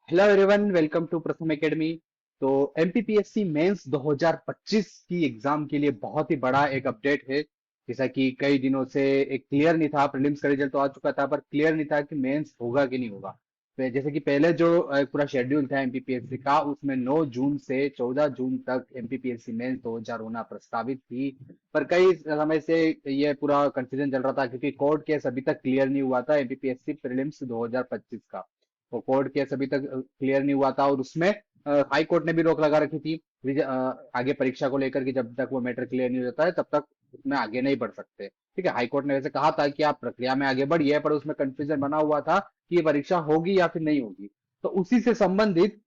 Hello everyone, welcome to प्रथम academy. तो MPPSC mains 2025 की एग्जाम के लिए बहुत ही बड़ा एक अपडेट है। जैसा कि कई दिनों से एक क्लियर नहीं था, प्रीलिम्स का रिजल्ट तो आ चुका था पर क्लियर नहीं था कि मेंस होगा कि नहीं होगा। जैसे कि पहले जो पूरा शेड्यूल था एमपीपीएससी का, उसमें 9 जून से 14 जून तक एमपीपीएससी मेंस 2000 होना प्रस्तावित थी। पर कई समय से ये पूरा कंफ्यूजन चल रहा था क्योंकि कोर्ट केस अभी तक क्लियर नहीं हुआ था एमपीपीएससी प्रीलिम्स 2025 का। वो कोर्ट केस अभी तक क्लियर नहीं हुआ था और उसमें हाई कोर्ट ने भी रोक लगा रखी थी आगे परीक्षा को लेकर कि जब तक वो मैटर क्लियर नहीं हो जाता है तब तक उसमें आगे नहीं बढ़ सकते। ठीक है, हाई कोर्ट ने वैसे कहा था कि आप प्रक्रिया में आगे बढ़िए, पर उसमें कंफ्यूजन बना हुआ था कि ये परीक्षा होगी या फिर नहीं होगी। तो उसी से संबंधित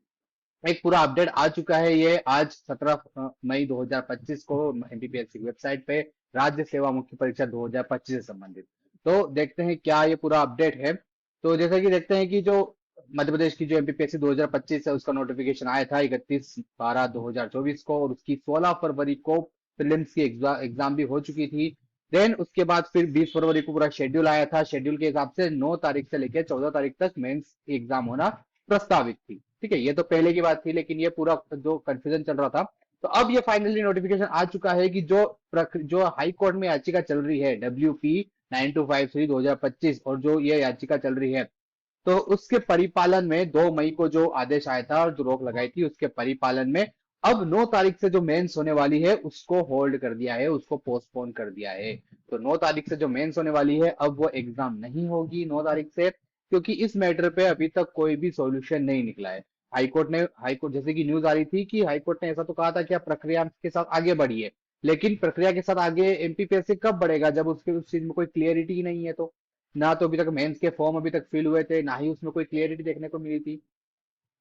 एक पूरा अपडेट आ चुका है। ये आज 17 मई 2025 को एमपीपीएससी की वेबसाइट पे राज्य सेवा मुख्य परीक्षा 2025 से संबंधित। तो देखते हैं क्या ये पूरा अपडेट है। तो जैसा कि देखते हैं कि जो मध्य प्रदेश की जो एमपीपीएससी 2025 है उसका नोटिफिकेशन आया था 31/12/2024 को, और उसकी 16 फरवरी को प्रीलिम्स की एग्जाम भी हो चुकी थी। देन उसके बाद फिर 20 फरवरी को पूरा शेड्यूल आया था। शेड्यूल के हिसाब से 9 तारीख से लेकर 14 तारीख तक मेंस एग्जाम होना प्रस्तावित थी। ठीक है, ये तो पहले की बात थी, लेकिन ये पूरा जो कंफ्यूजन चल रहा था, तो अब ये फाइनली नोटिफिकेशन आ चुका है कि जो हाई कोर्ट में याचिका चल रही है WP9253/2025, और जो ये याचिका चल रही है, तो उसके परिपालन में 2 मई को जो आदेश आया था और जो रोक लगाई थी उसके परिपालन में अब 9 तारीख से जो मेंस होने वाली है उसको होल्ड कर दिया है, उसको पोस्टपोन कर दिया है। तो 9 तारीख से जो मेंस होने वाली है अब वो एग्जाम नहीं होगी 9 तारीख से, क्योंकि इस मैटर पे अभी तक कोई भी सॉल्यूशन नहीं निकला है। हाईकोर्ट जैसे कि न्यूज आ रही थी कि हाईकोर्ट ने ऐसा तो कहा था कि आप प्रक्रिया के साथ आगे बढ़िए, लेकिन प्रक्रिया के साथ आगे एमपीपीएससी कब बढ़ेगा जब उसके उस चीज में कोई क्लियरिटी ही नहीं है। तो ना तो अभी तक मेंस के फॉर्म अभी तक फिल हुए थे, ना ही उसमें कोई क्लियरिटी देखने को मिली थी,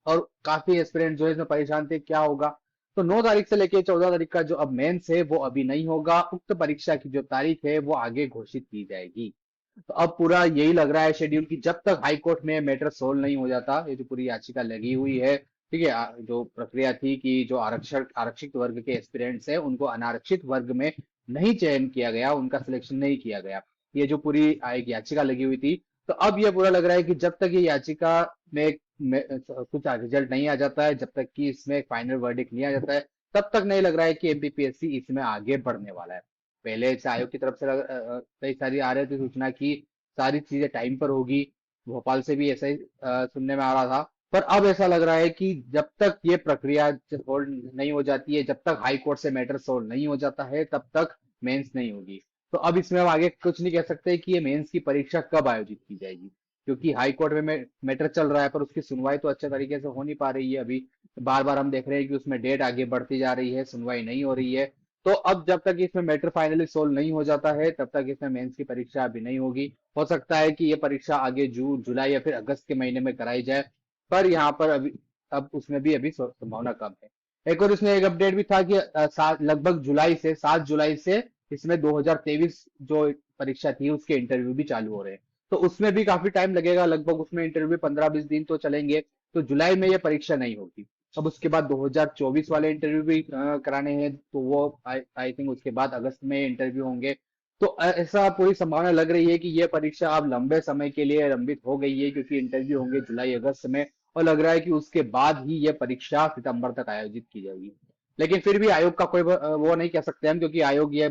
और काफी एस्पिरेंट जो है इसमें परेशान थे क्या होगा। तो 9 तारीख से लेकर 14 तारीख का जो अब मेंस है वो अभी नहीं होगा, उक्त परीक्षा की जो तारीख है वो आगे घोषित की जाएगी। तो अब पूरा यही लग रहा है शेड्यूल की जब तक हाई कोर्ट में मैटर सोल्व नहीं हो जाता, ये जो पूरी याचिका लगी हुई है, ठीक है, जो प्रक्रिया थी कि जो आरक्षित वर्ग के एस्पिरेंट्स है उनको अनारक्षित वर्ग में नहीं चयन किया गया, उनका सिलेक्शन नहीं किया गया, ये जो पूरी एक याचिका लगी हुई थी। तो अब ये पूरा लग रहा है कि जब तक ये याचिका में कुछ रिजल्ट नहीं आ जाता है, जब तक कि इसमें फाइनल वर्डिक्ट नहीं आ जाता है, तब तक नहीं लग रहा है कि एमपीपीएससी इसमें आगे बढ़ने वाला है। पहले से आयोग की तरफ से कई सारी आ रही थी सूचना की सारी चीजें टाइम पर होगी, भोपाल से भी ऐसा ही सुनने में आ रहा था। पर अब ऐसा लग रहा है कि जब तक ये प्रक्रिया सोल्व नहीं हो जाती है, जब तक हाई कोर्ट से मैटर सोल्व नहीं हो जाता है, तब तक मेंस नहीं होगी। तो अब इसमें हम आगे कुछ नहीं कह सकते कि ये मेंस की परीक्षा कब आयोजित की जाएगी, क्योंकि हाई कोर्ट में मैटर चल रहा है पर उसकी सुनवाई तो अच्छे तरीके से हो नहीं पा रही है अभी। बार बार हम देख रहे हैं कि उसमें डेट आगे बढ़ती जा रही है, सुनवाई नहीं हो रही है। तो अब जब तक इसमें मैटर फाइनली सोल्व नहीं हो जाता है तब तक इसमें मेंस की परीक्षा अभी नहीं होगी। हो सकता है कि ये परीक्षा आगे जून जुलाई या फिर अगस्त के महीने में कराई जाए, पर यहाँ पर अभी अब उसमें भी अभी संभावना कम है। एक और इसमें एक अपडेट भी था कि लगभग जुलाई से 7 जुलाई से इसमें 2023 जो परीक्षा थी उसके इंटरव्यू भी चालू हो रहे हैं। तो उसमें भी काफी टाइम लगेगा, लगभग उसमें इंटरव्यू 15-20 दिन तो चलेंगे। तो जुलाई में ये परीक्षा नहीं होगी। अब उसके बाद 2024 वाले इंटरव्यू भी कराने हैं, तो वो आई थिंक उसके बाद अगस्त में इंटरव्यू होंगे। तो ऐसा पूरी संभावना लग रही है कि ये परीक्षा अब लंबे समय के लिए लंबित हो गई है, क्योंकि इंटरव्यू होंगे जुलाई अगस्त में, और लग रहा है कि उसके बाद ही ये परीक्षा सितंबर तक आयोजित की जाएगी। लेकिन फिर भी आयोग का कोई वो नहीं कह सकते हम, क्योंकि आयोग ये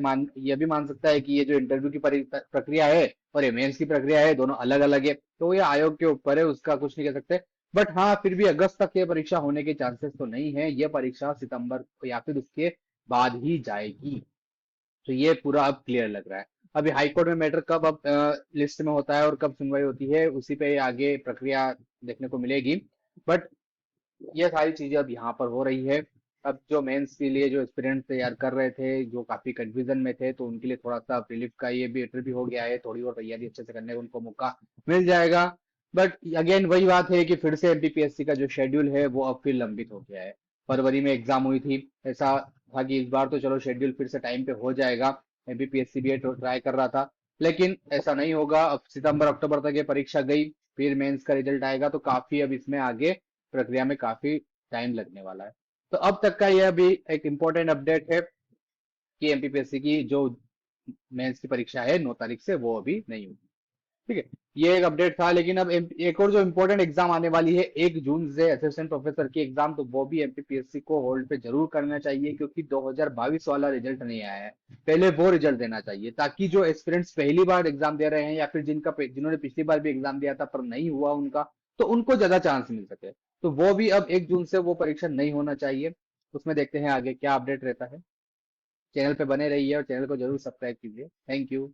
भी मान सकता है कि ये जो इंटरव्यू की प्रक्रिया है और ये मेंस की प्रक्रिया है दोनों अलग अलग है, तो ये आयोग के ऊपर है, उसका कुछ नहीं कह सकते। बट हाँ, फिर भी अगस्त तक ये परीक्षा होने के चांसेस तो नहीं है, ये परीक्षा सितंबर या फिर उसके बाद ही जाएगी। तो ये पूरा अब क्लियर लग रहा है। अभी हाई कोर्ट में मैटर कब अब लिस्ट में होता है और कब सुनवाई होती है, उसी पे आगे प्रक्रिया देखने को मिलेगी। बट ये सारी चीजें अब यहाँ पर हो रही है। अब जो मेंस के लिए जो एस्पिरेंट तैयार कर रहे थे, जो काफी कंफ्यूजन में थे, तो उनके लिए थोड़ा सा रिलीफ का ये बेटर भी हो गया है, थोड़ी और तैयारी अच्छे से करने का उनको मौका मिल जाएगा। बट अगेन वही बात है कि फिर से एमपीपीएससी का जो शेड्यूल है वो अब फिर लंबित हो गया है। फरवरी में एग्जाम हुई थी, ऐसा था कि इस बार तो चलो शेड्यूल फिर से टाइम पे हो जाएगा, एमपीपीएससी भी ट्राई कर रहा था, लेकिन ऐसा नहीं होगा। अब सितंबर अक्टूबर तक ये परीक्षा गई, फिर मेंस का रिजल्ट आएगा, तो काफी अब इसमें आगे प्रक्रिया में काफी टाइम लगने वाला है। तो अब तक का यह अभी एक इम्पोर्टेंट अपडेट है कि एमपीपीएससी की जो मेंस की परीक्षा है 9 तारीख से वो अभी नहीं होगी। ठीक है, ये एक अपडेट था। लेकिन अब एक और जो इम्पोर्टेंट एग्जाम आने वाली है 1 जून से, असिस्टेंट प्रोफेसर की एग्जाम, तो वो भी एमपीपीएससी को होल्ड पे जरूर करना चाहिए, क्योंकि 2022 वाला रिजल्ट नहीं आया है। पहले वो रिजल्ट देना चाहिए, ताकि जो एस्पिरेंट्स पहली बार एग्जाम दे रहे हैं, या फिर जिन्होंने पिछली बार भी एग्जाम दिया था पर नहीं हुआ उनका, तो उनको ज्यादा चांस मिल सके। तो वो भी अब 1 जून से वो परीक्षा नहीं होना चाहिए। उसमें देखते हैं आगे क्या अपडेट रहता है। चैनल पे बने रहिए और चैनल को जरूर सब्सक्राइब कीजिए। Thank you.